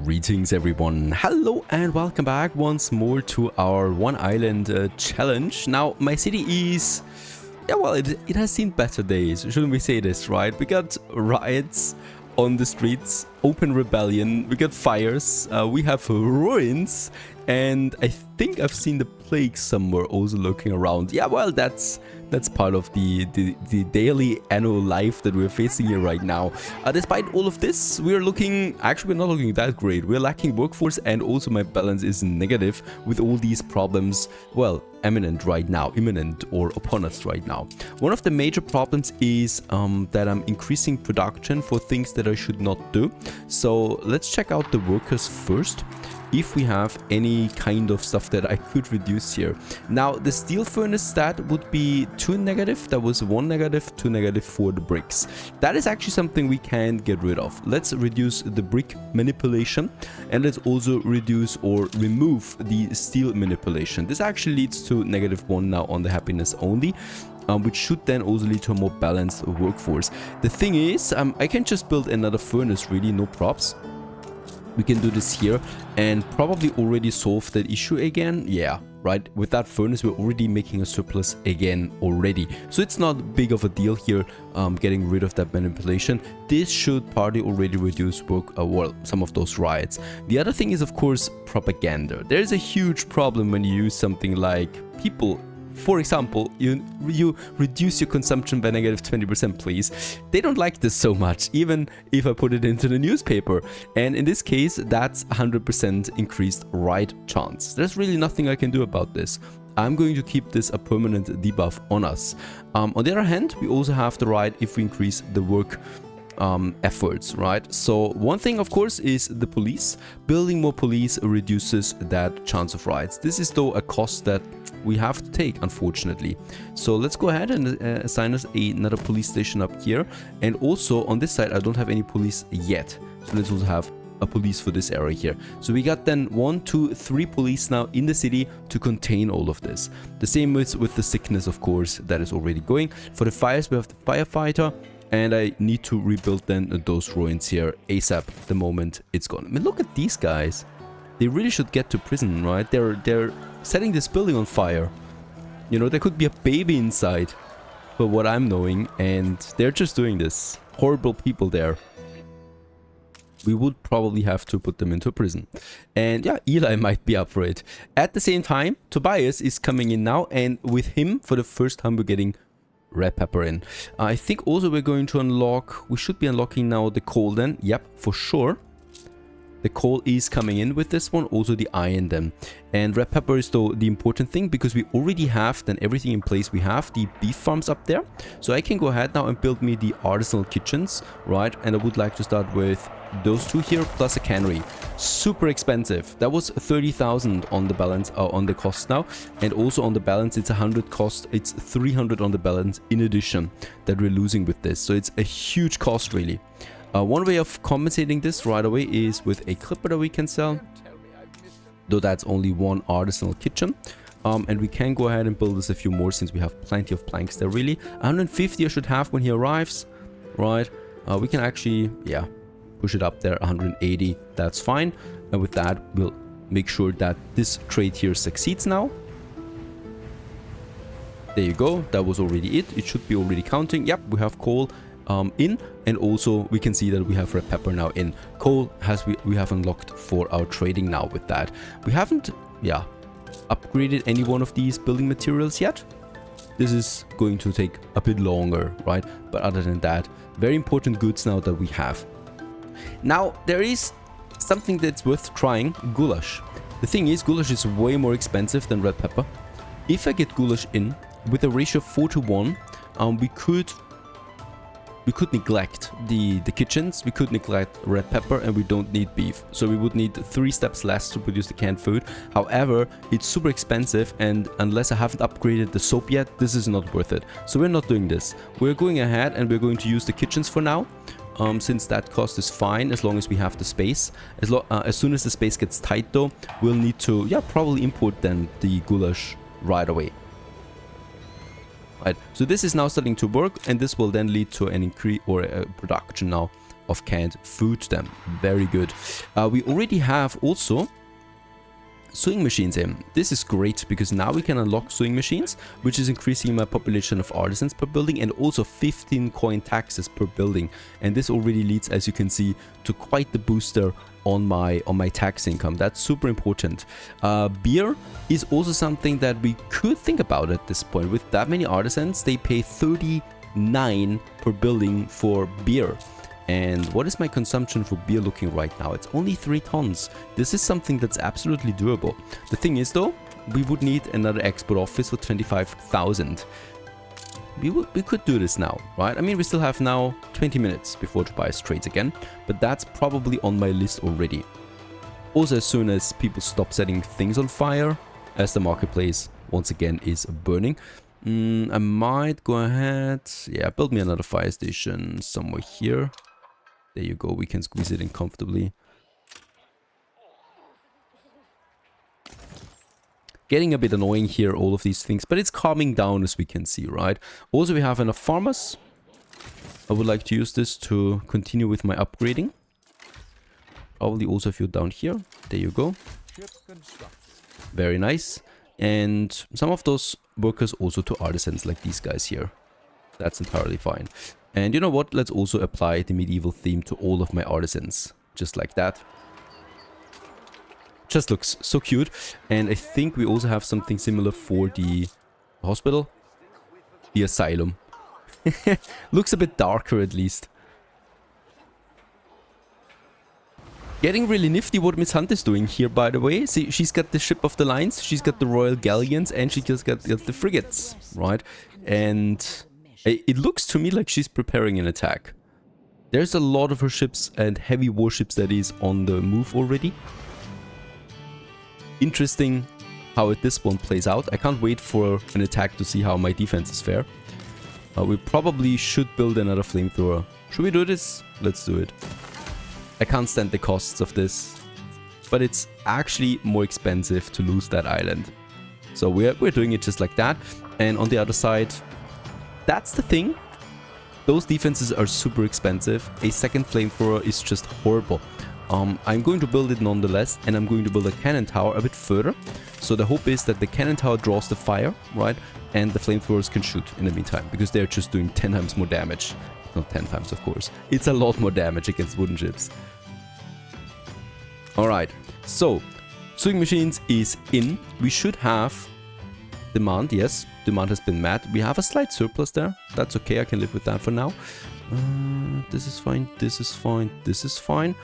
Greetings everyone, hello and welcome back once more to our one island challenge. Now my city is, well, it has seen better days, shouldn't we say this, right? We got riots on the streets, open rebellion, we got fires, we have ruins, and I think I've seen the plague somewhere also lurking around. Yeah, well, that's part of the daily Anno life that we're facing here right now. Despite all of this, we're not looking that great. We're lacking workforce, and also my balance is negative with all these problems, well, imminent or upon us right now. One of the major problems is that I'm increasing production for things that I should not do. So let's check out the workers first, if we have any kind of stuff that I could reduce here. Now the steel furnace stat would be 2 negative, that was 1 negative, 2 negative for the bricks. That is actually something we can get rid of. Let's reduce the brick manipulation, and let's also reduce or remove the steel manipulation. This actually leads to -1 now on the happiness only, which should then also lead to a more balanced workforce. The thing is, I can just build another furnace, really, no props. We can do this here and probably already solve that issue again. Yeah, right, with that furnace we're already making a surplus again already, so it's not big of a deal here getting rid of that manipulation. This should partly already reduce well, some of those riots. The other thing is, of course, propaganda. There's a huge problem when you use something like people. For example, you reduce your consumption by -20%, please. They don't like this so much, even if I put it into the newspaper. And in this case, that's 100% increased right chance. There's really nothing I can do about this. I'm going to keep this a permanent debuff on us. On the other hand, we also have the right if we increase the work efforts, right? So one thing, of course, is the police. Building more police reduces that chance of riots. This is though a cost that we have to take, unfortunately. So let's go ahead and assign us another police station up here. And also on this side I don't have any police yet, so let's also have a police for this area here. So we got then 1, 2, 3 police now in the city to contain all of this. The same with the sickness, of course, that is already going. For the fires we have the firefighter, and I need to rebuild then those ruins here ASAP the moment it's gone. I mean, look at these guys. They really should get to prison, right? They're setting this building on fire. You know, there could be a baby inside, for what I'm knowing, and they're just doing this. Horrible people there. We would probably have to put them into prison. And yeah, Eli might be up for it. At the same time, Tobias is coming in now, and with him, for the first time, we're getting red pepper in. I think also we're going to unlock, we should be unlocking now the coal then. Yep, for sure. The coal is coming in with this one, also the iron then. And red pepper is though the important thing, because we already have then everything in place. We have the beef farms up there. So I can go ahead now and build me the artisanal kitchens, right? And I would like to start with those two here, plus a cannery. Super expensive. That was 30,000 on the balance, on the cost now. And also on the balance, it's 100 cost. It's 300 on the balance in addition that we're losing with this. So it's a huge cost, really. One way of compensating this right away is with a clipper that we can sell, though that's only one artisanal kitchen. And we can go ahead and build us a few more since we have plenty of planks there, really. 150 I should have when he arrives, right? We can actually, yeah, push it up there, 180, that's fine. And with that, we'll make sure that this trade here succeeds now. There you go, that was already it. It should be already counting. Yep, we have coal in, and also we can see that we have red pepper now in. Coal we have unlocked for our trading now with that. We haven't, yeah, upgraded any one of these building materials yet. This is going to take a bit longer, right? But other than that, very important goods now that we have. Now there is something that's worth trying, goulash. The thing is, goulash is way more expensive than red pepper. If I get goulash in with a ratio of 4:1, we could neglect the kitchens, we could neglect red pepper, and we don't need beef. So we would need 3 steps less to produce the canned food. However, it's super expensive, and unless I haven't upgraded the soap yet, this is not worth it. So we're not doing this. We're going ahead and we're going to use the kitchens for now. Since that cost is fine as long as we have the space. As soon as the space gets tight though, we'll need to, yeah, probably import then the goulash right away. Right, so this is now starting to work, and this will then lead to an increase or a production now of canned food then. Very good. We already have also sewing machines in. This is great because now we can unlock sewing machines, which is increasing my population of artisans per building, and also 15 coin taxes per building. And this already leads, as you can see, to quite the booster on my tax income. That's super important. Beer is also something that we could think about at this point. With that many artisans, they pay 39 per building for beer. And what is my consumption for beer looking right now? It's only 3 tons. This is something that's absolutely doable. The thing is though, we would need another export office for 25,000. We could do this now, right? I mean, we still have now 20 minutes before Tobias trades again, but that's probably on my list already. Also, as soon as people stop setting things on fire, as the marketplace once again is burning, I might go ahead, yeah, build me another fire station somewhere here. There you go, we can squeeze it in comfortably. Getting a bit annoying here, all of these things, but it's calming down as we can see, right? Also, we have enough farmers. I would like to use this to continue with my upgrading. Probably also a few down here. There you go. Very nice. And some of those workers also to artisans like these guys here. That's entirely fine. And you know what? Let's also apply the medieval theme to all of my artisans. Just like that. Just looks so cute. And I think we also have something similar for the hospital. The asylum. Looks a bit darker at least. Getting really nifty what Miss Hunt is doing here, by the way. See, she's got the ship of the lines, she's got the royal galleons, and she just got the frigates, right? And it looks to me like she's preparing an attack. There's a lot of her ships and heavy warships that is on the move already. Interesting how this one plays out. I can't wait for an attack to see how my defenses fare. We probably should build another flamethrower. Should we do this? Let's do it. I can't stand the costs of this, but it's actually more expensive to lose that island. So we're doing it just like that. And on the other side, that's the thing. Those defenses are super expensive. A second flamethrower is just horrible. I'm going to build it nonetheless, and I'm going to build a cannon tower a bit further. So the hope is that the cannon tower draws the fire, right? And the flamethrowers can shoot in the meantime, because they're just doing 10 times more damage. Not 10 times, of course. It's a lot more damage against wooden ships. Alright, so sewing machines is in. We should have demand. Yes, demand has been met. We have a slight surplus there. That's okay, I can live with that for now. This is fine, this is fine, this is fine.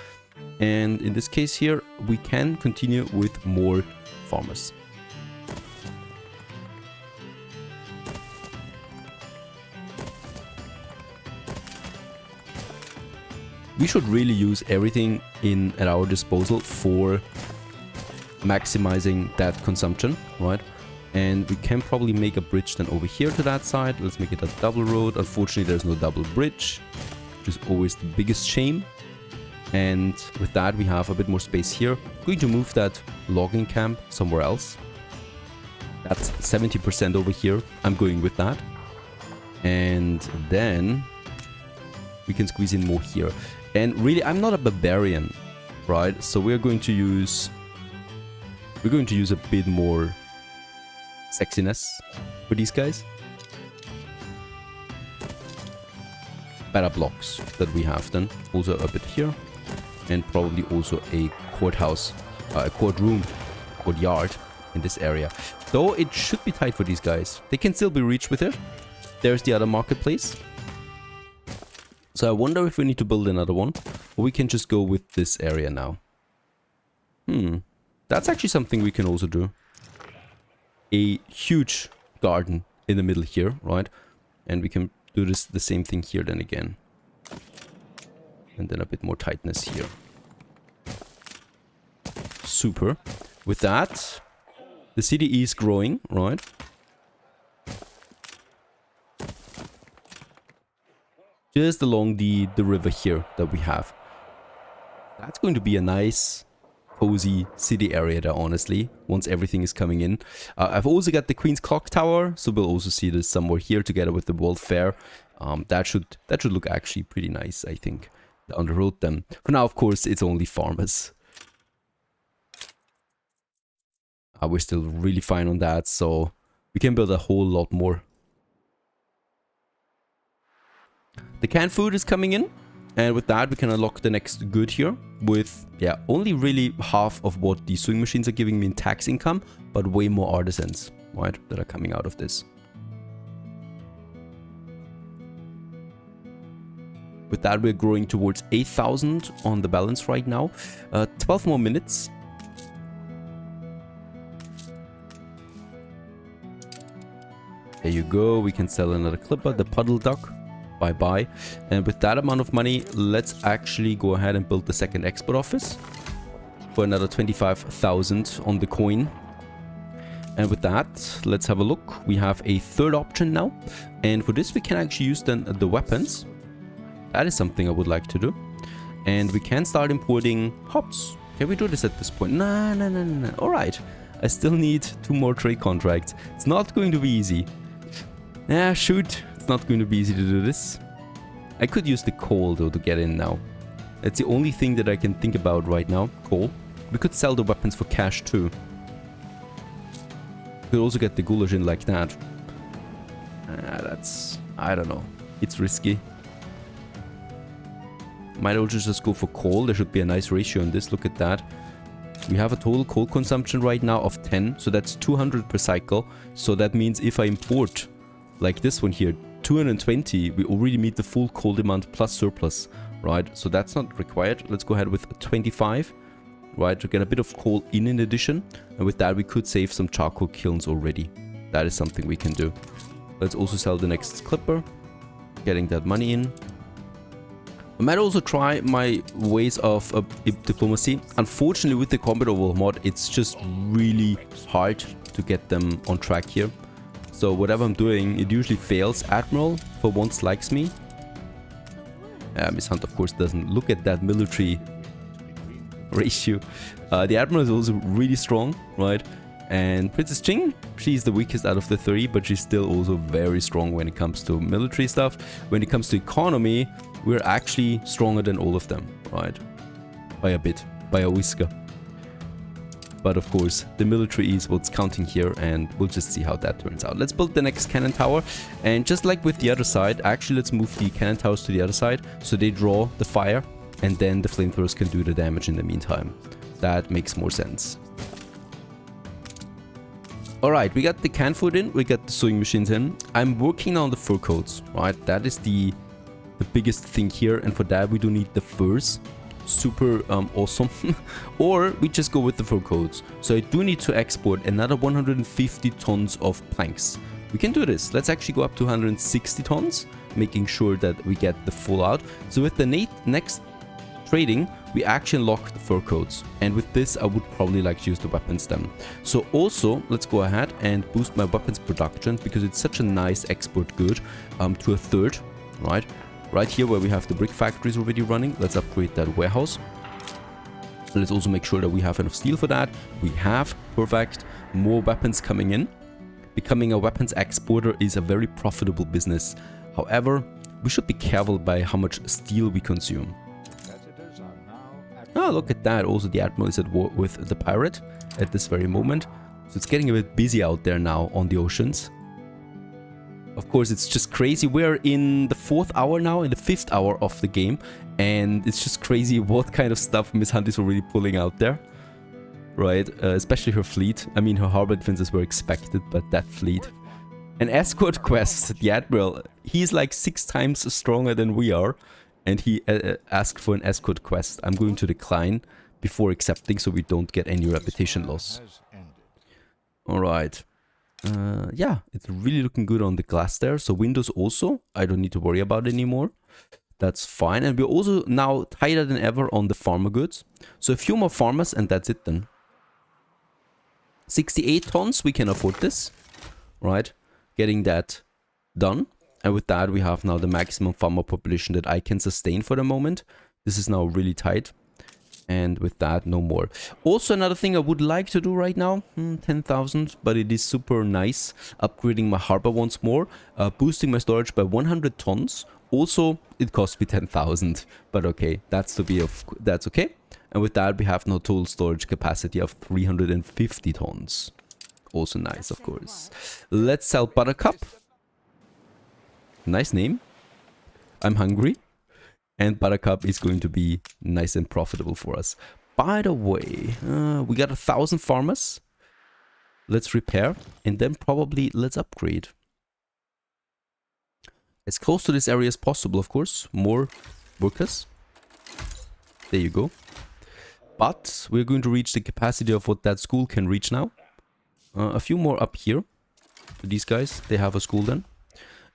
And in this case here, we can continue with more farmers. We should really use everything at our disposal for maximizing that consumption, right? And we can probably make a bridge then over here to that side. Let's make it a double road. Unfortunately, there's no double bridge, which is always the biggest shame. And with that, we have a bit more space here. I'm going to move that logging camp somewhere else. That's 70% over here. I'm going with that. And then we can squeeze in more here. And really, I'm not a barbarian, right? So we're going to use a bit more sexiness for these guys. Better blocks that we have then. Also a bit here. And probably also a courthouse, a courtroom, courtyard in this area. Though it should be tight for these guys. They can still be reached with it. There's the other marketplace. So I wonder if we need to build another one, or we can just go with this area now. That's actually something we can also do. A huge garden in the middle here, right? And we can do the same thing here then again. And then a bit more tightness here. Super. With that, the city is growing, right? Just along the river here that we have. That's going to be a nice, cozy city area there, honestly, once everything is coming in. I've also got the Queen's Clock Tower, so we'll also see this somewhere here together with the World Fair. That should look actually pretty nice, I think. down the road then. For now, of course, it's only farmers. We're still really fine on that, so we can build a whole lot more. The canned food is coming in, and with that we can unlock the next good here with, yeah, only really half of what the sewing machines are giving me in tax income, but way more artisans, right, that are coming out of this. With that we're growing towards 8,000 on the balance right now. 12 more minutes. There you go, we can sell another clipper, the puddle duck. Bye bye. And with that amount of money, let's actually go ahead and build the second export office for another 25,000 on the coin. And with that, let's have a look. We have a third option now, and for this we can actually use then the weapons. That is something I would like to do. And we can start importing hops. Can we do this at this point? No. All right, I still need 2 more trade contracts. It's not going to be easy. Yeah, shoot. It's not going to be easy to do this. I could use the coal though to get in now. That's the only thing that I can think about right now. Coal. We could sell the weapons for cash too. We could also get the goulash in like that. That's... I don't know. It's risky. Might also just go for coal. There should be a nice ratio in this. Look at that. We have a total coal consumption right now of 10. So that's 200 per cycle. So that means if I import... like this one here, 220, we already meet the full coal demand plus surplus, right? So that's not required. Let's go ahead with 25, right? To get a bit of coal in addition. And with that, we could save some charcoal kilns already. That is something we can do. Let's also sell the next clipper, getting that money in. I might also try my ways of diplomacy. Unfortunately, with the combat overhaul mod, it's just really hard to get them on track here. So whatever I'm doing, it usually fails. Admiral, for once, likes me. Miss Hunt, of course, doesn't look at that military ratio. The Admiral is also really strong, right? And Princess Ching, she's the weakest out of the 3, but she's still also very strong when it comes to military stuff. When it comes to economy, we're actually stronger than all of them, right? By a bit, by a whisker. But of course, the military is what's counting here, and we'll just see how that turns out. Let's build the next cannon tower, and just like with the other side, actually let's move the cannon towers to the other side, so they draw the fire, and then the flamethrowers can do the damage in the meantime. That makes more sense. Alright, we got the canned food in, we got the sewing machines in. I'm working on the fur coats, right? That is the biggest thing here, and for that we do need the furs. Super awesome. Or we just go with the fur coats. So I do need to export another 150 tons of planks. We can do this. Let's actually go up to 160 tons, making sure that we get the full out. So with the next trading, we actually unlock the fur coats. And with this, I would probably like to use the weapons then. So also, let's go ahead and boost my weapons production, because it's such a nice export good, to a third, right? Right here where we have the brick factories already running, let's upgrade that warehouse. Let's also make sure that we have enough steel for that. We have, perfect. More weapons coming in. Becoming a weapons exporter is a very profitable business. However, we should be careful by how much steel we consume. Oh, look at that. Also, the Admiral is at war with the pirate at this very moment. So it's getting a bit busy out there now on the oceans. Of course, it's just crazy. We're in the 4th hour now, in the 5th hour of the game. And it's just crazy what kind of stuff Miss Hunt is already pulling out there. Right? Especially her fleet. I mean, her harbor defenses were expected, but that fleet. An escort quest, the Admiral, he's like 6 times stronger than we are. And he asked for an escort quest. I'm going to decline before accepting, so we don't get any reputation loss. Alright. Yeah, it's really looking good on the glass there. So windows also, I don't need to worry about anymore. That's fine. And we're also now tighter than ever on the farmer goods. So a few more farmers and that's it then. 68 tons, we can afford this. Right, getting that done. And with that, we have now the maximum farmer population that I can sustain for the moment. This is now really tight. And with that, no more. Also, another thing I would like to do right now, 10,000, but it is super nice. Upgrading my harbor once more, boosting my storage by 100 tons Also, it cost me 10,000, but okay, that's okay. And with that, we have now total storage capacity of 350 tons. Also nice, of course. Let's sell Buttercup. Nice name. I'm hungry. And Buttercup is going to be nice and profitable for us. By the way, we got 1,000 farmers. Let's repair. And then probably let's upgrade. As close to this area as possible, of course. More workers. There you go. But we're going to reach the capacity of what that school can reach now. A few more up here. These guys, they have a school then.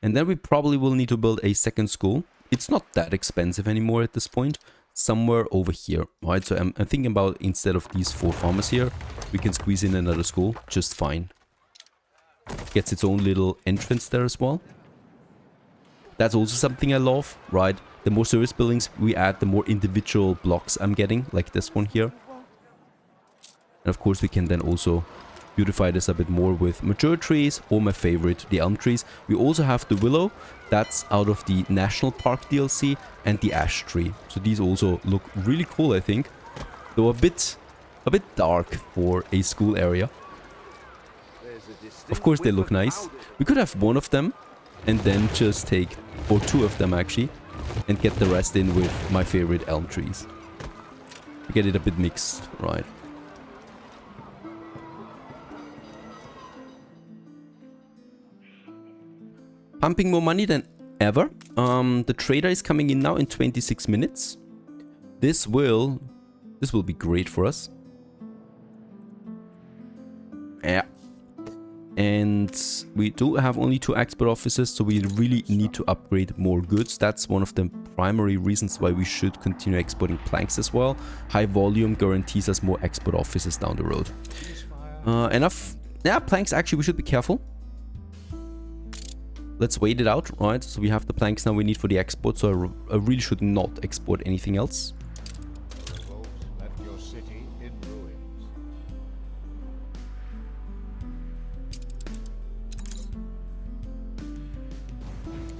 And then we probably will need to build a second school. It's not that expensive anymore at this point. Somewhere over here, right? So I'm thinking about, instead of these 4 farmers here, we can squeeze in another school just fine. Gets its own little entrance there as well. That's also something I love, right? The more service buildings we add, the more individual blocks I'm getting, like this one here. And of course we can then also beautify this a bit more with mature trees, or my favorite, the elm trees. We also have the willow, that's out of the National Park DLC, and the ash tree. So these also look really cool, I think. Though a bit dark for a school area. Of course they look nice. We could have one of them, and then just take, or 2 of them actually, and get the rest in with my favorite elm trees. We get it a bit mixed, right? Pumping more money than ever. The trader is coming in now in 26 minutes. This will be great for us. Yeah. And we do have only 2 export offices, so we really need to upgrade more goods. That's one of the primary reasons why we should continue exporting planks as well. High volume guarantees us more export offices down the road. Enough. Yeah, planks, actually, we should be careful. Let's wait it out, right? So we have the planks now we need for the export, so I really should not export anything else.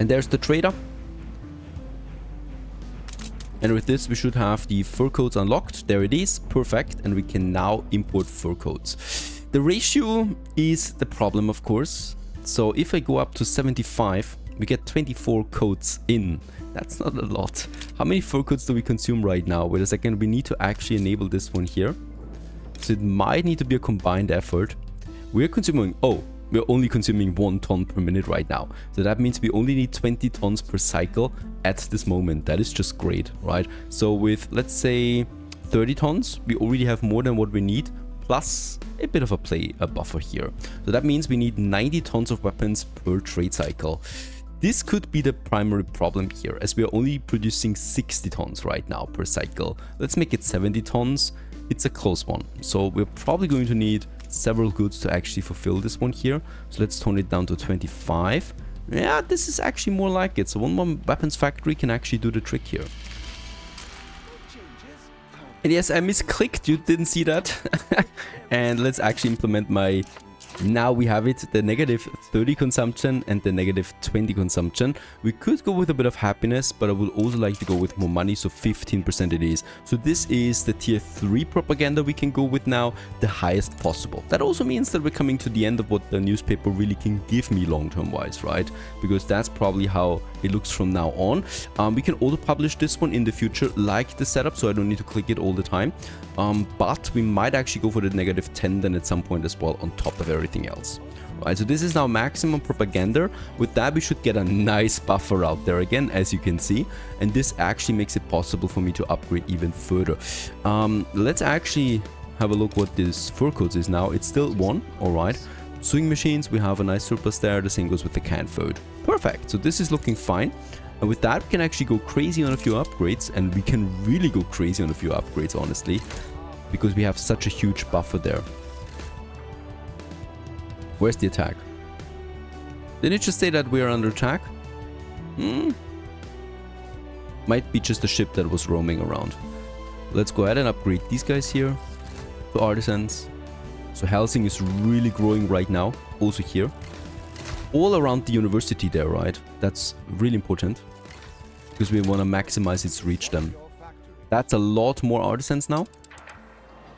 And there's the trader. And with this we should have the fur coats unlocked. There it is, perfect. And we can now import fur coats. The ratio is the problem, of course. So if I go up to 75, we get 24 coats in. That's not a lot. How many fur coats do we consume right now? Wait a second, we need to actually enable this one here. So it might need to be a combined effort. We're consuming, we're only consuming 1 ton per minute right now. So that means we only need 20 tons per cycle at this moment. That is just great, right? So with, let's say, 30 tons, we already have more than what we need, plus a bit of a buffer here. So that means we need 90 tons of weapons per trade cycle. This could be the primary problem here, as we are only producing 60 tons right now per cycle. Let's make it 70 tons. It's a close one. So we're probably going to need several goods to actually fulfill this one here. So let's tone it down to 25. Yeah, this is actually more like it. So one more weapons factory can actually do the trick here. And yes, I misclicked, you didn't see that. And let's actually implement my, now we have it, the negative 30 consumption and the negative 20 consumption. We could go with a bit of happiness, but I would also like to go with more money, so 15% it is. So this is the tier 3 propaganda we can go with now, the highest possible. That also means that we're coming to the end of what the newspaper really can give me long-term wise, right? Because that's probably how it looks from now on. We can auto-publish this one in the future, like the setup, so I don't need to click it all the time. But we might actually go for the negative 10 then at some point as well, on top of everything else. Right, so this is now maximum propaganda. With that, we should get a nice buffer out there again, as you can see. And this actually makes it possible for me to upgrade even further. Let's actually have a look what this fur coats is now. It's still 1, alright. Sewing machines, we have a nice surplus there. The same goes with the canned food. Perfect, so this is looking fine. And with that, we can actually go crazy on a few upgrades. And we can really go crazy on a few upgrades, honestly. Because we have such a huge buffer there. Where's the attack? Didn't it just say that we are under attack? Might be just a ship that was roaming around. Let's go ahead and upgrade these guys here to artisans. So housing is really growing right now. Also here. All around the university there, right? That's really important. because we want to maximize its reach then. That's a lot more artisans now.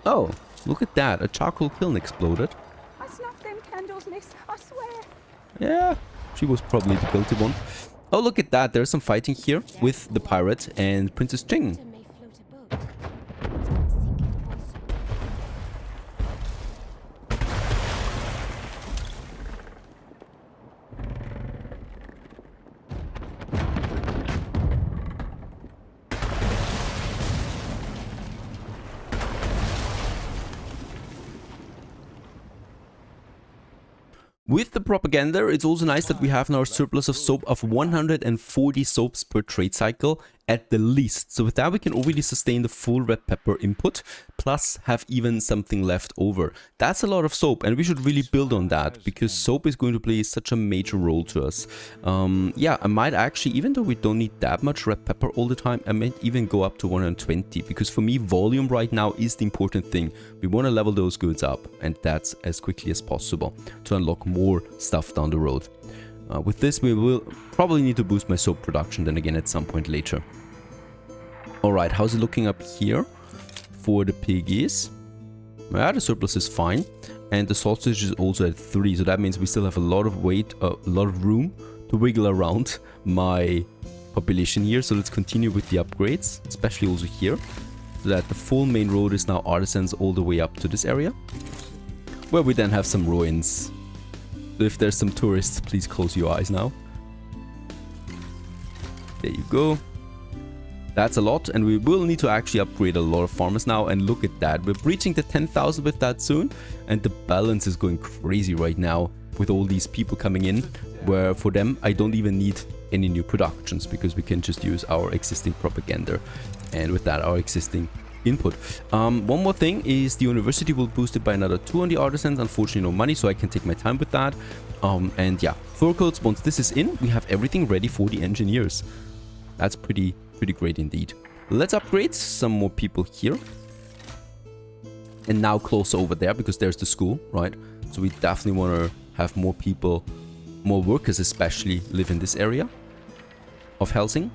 Oh, look at that. A charcoal kiln exploded. I snuffed them candles, miss. I swear. Yeah, she was probably the guilty one. Oh, look at that. There's some fighting here with the pirate and Princess Ching. With the propaganda, it's also nice that we have now a surplus of soap of 140 soaps per trade cycle at the least. So with that, we can already sustain the full red pepper input, plus have even something left over. That's a lot of soap, and we should really build on that, because soap is going to play such a major role to us. Yeah, I might actually, even though we don't need that much red pepper all the time, I might even go up to 120, because for me, volume right now is the important thing. We want to level those goods up, and that's as quickly as possible to unlock more stuff down the road. With this, we will probably need to boost my soap production then again at some point later. Alright, how's it looking up here for the piggies? Yeah, the surplus is fine. And the sausage is also at 3, so that means we still have a lot of weight, a lot of room to wiggle around my population here. So let's continue with the upgrades, especially also here. So that the full main road is now artisans all the way up to this area, where we then have some ruins. So if there's some tourists, please close your eyes now. There you go. That's a lot, and we will need to actually upgrade a lot of farmers now, and look at that. We're breaching the 10,000 with that soon, and the balance is going crazy right now with all these people coming in, where for them I don't even need any new productions, because we can just use our existing propaganda, and with that our existing input. One more thing is the university will boost it by another 2 on the artisans. Unfortunately no money, so I can take my time with that. And yeah, fur coats, once this is in, we have everything ready for the engineers. That's pretty great indeed. Let's upgrade some more people here. And now closer over there, because there's the school, right? So we definitely want to have more people, more workers especially, live in this area of Helsing.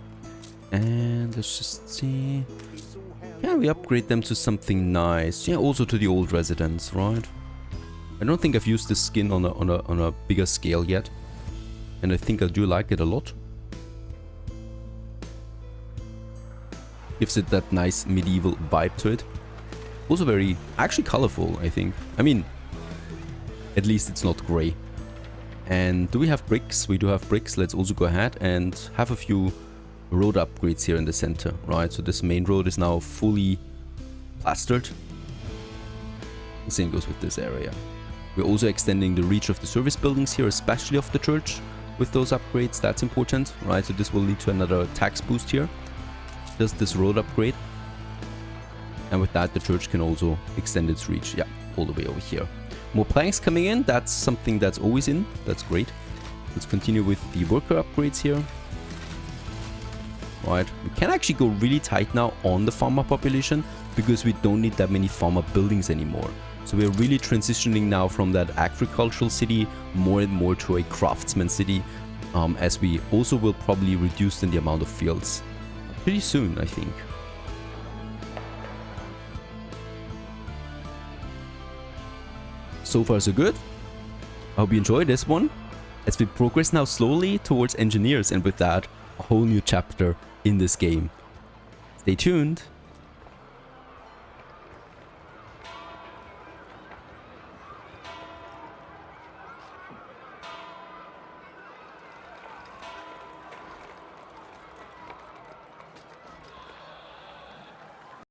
And let's just see. Yeah, we upgrade them to something nice. Yeah, also to the old residents, right? I don't think I've used this skin on a bigger scale yet. And I think I do like it a lot. Gives it that nice medieval vibe to it. Also very, actually colorful, I think. I mean, at least it's not grey. And do we have bricks? We do have bricks. Let's also go ahead and have a few road upgrades here in the center, right? So this main road is now fully plastered. The same goes with this area. We're also extending the reach of the service buildings here, especially of the church, with those upgrades. That's important, right? So this will lead to another tax boost here, just this road upgrade. And with that, the church can also extend its reach, yeah, all the way over here. More planks coming in. That's something that's always in. That's great. Let's continue with the worker upgrades here. Right, we can actually go really tight now on the farmer population, because we don't need that many farmer buildings anymore. So we're really transitioning now from that agricultural city more and more to a craftsman city, as we also will probably reduce in the amount of fields pretty soon, I think. So far so good. I hope you enjoyed this one, as we progress now slowly towards engineers, and with that, a whole new chapter in this game. Stay tuned.